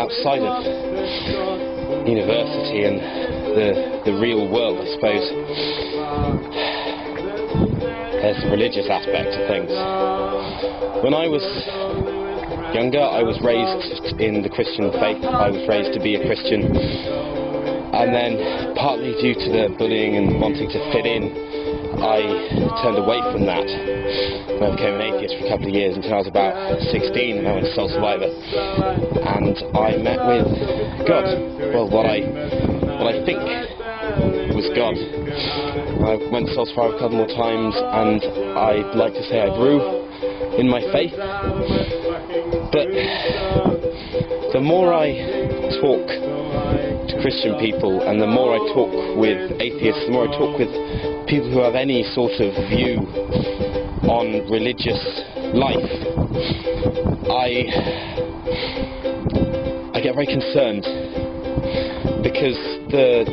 outside of university and the real world, I suppose, there's the religious aspect of things. When I was younger, I was raised in the Christian faith. I was raised to be a Christian, and then partly due to the bullying and wanting to fit in, I turned away from that. I became an atheist for a couple of years until I was about 16, and I went to Soul Survivor, and I met with God. Well, what I think was God. I went to Soul Survivor a couple more times, and I'd like to say I grew in my faith. But the more I talk to Christian people, and the more I talk with atheists, the more I talk with people who have any sort of view on religious life, I get very concerned, because the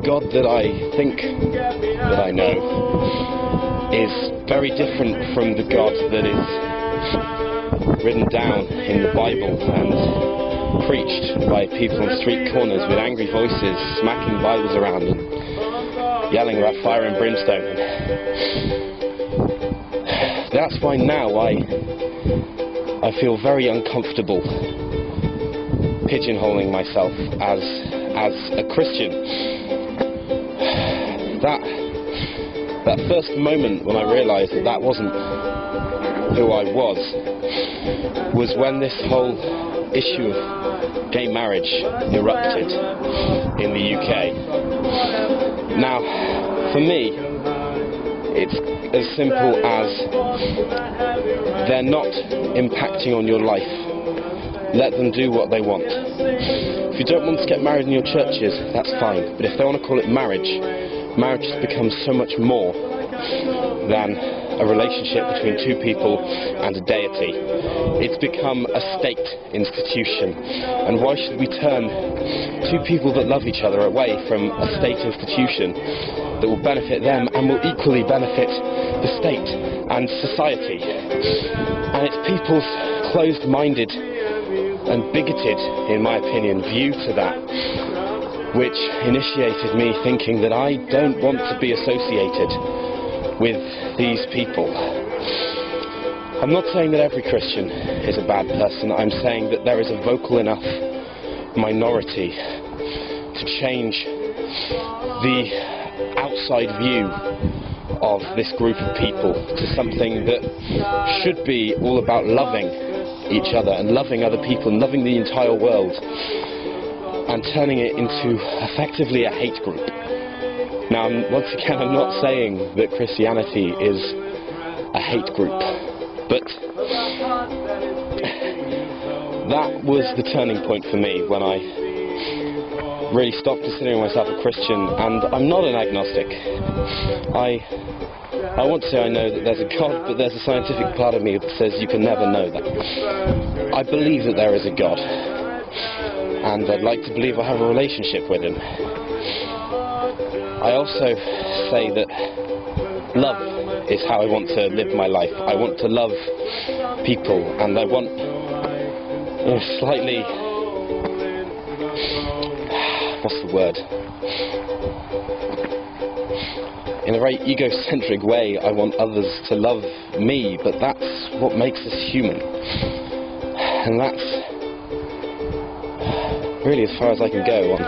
God that I think that I know is very different from the God that is written down in the Bible and preached by people on street corners with angry voices, smacking Bibles around and yelling about fire and brimstone. That's why now I feel very uncomfortable pigeonholing myself as a Christian. That first moment when I realised that wasn't who I was when this whole issue of gay marriage erupted in the UK. Now, for me, it's as simple as they're not impacting on your life. Let them do what they want. If you don't want to get married in your churches, that's fine. But if they want to call it marriage, marriage has become so much more than a relationship between two people and a deity. It's become a state institution. And why should we turn two people that love each other away from a state institution that will benefit them and will equally benefit the state and society? And it's people's closed-minded and bigoted, in my opinion, view to that which initiated me thinking that I don't want to be associated with these people. I'm not saying that every Christian is a bad person. I'm saying that there is a vocal enough minority to change the outside view of this group of people to something that should be all about loving each other and loving other people and loving the entire world, and turning it into effectively a hate group. Now, once again, I'm not saying that Christianity is a hate group, but that was the turning point for me when I really stopped considering myself a Christian. And I'm not an agnostic. I want to say I know that there's a God, but there's a scientific part of me that says you can never know that. I believe that there is a God, and I'd like to believe I have a relationship with him. I also say that love is how I want to live my life. I want to love people, and I want slightly, what's the word? In a very egocentric way, I want others to love me, but that's what makes us human. And that's really as far as I can go on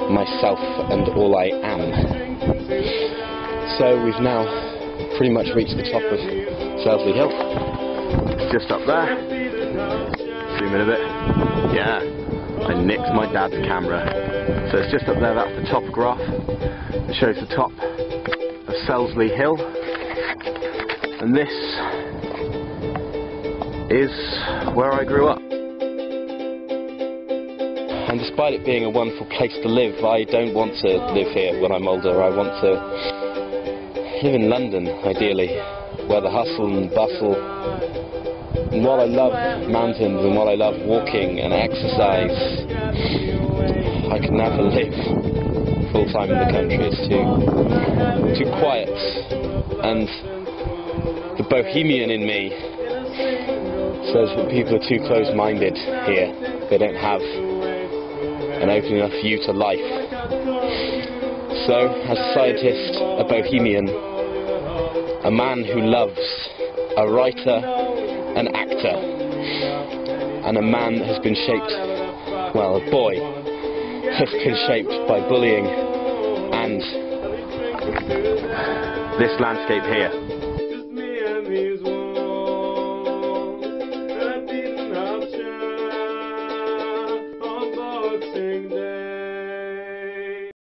myself and all I am. So we've now pretty much reached the top of Selsley Hill. It's just up there. Zoom in a bit. Yeah, I nicked my dad's camera. So it's just up there, that's the top graph. It shows the top of Selsley Hill. And this is where I grew up. And despite it being a wonderful place to live, I don't want to live here when I'm older. I want to live in London, ideally, where the hustle and bustle, and while I love mountains and while I love walking and exercise, I can never live full time in the country. It's too quiet, and the bohemian in me says that people are too close-minded here. They don't have an open enough view to life. So, as a scientist, a bohemian, a man who loves, a writer, an actor, and a man that has been shaped, well, a boy, has been shaped by bullying and this landscape here.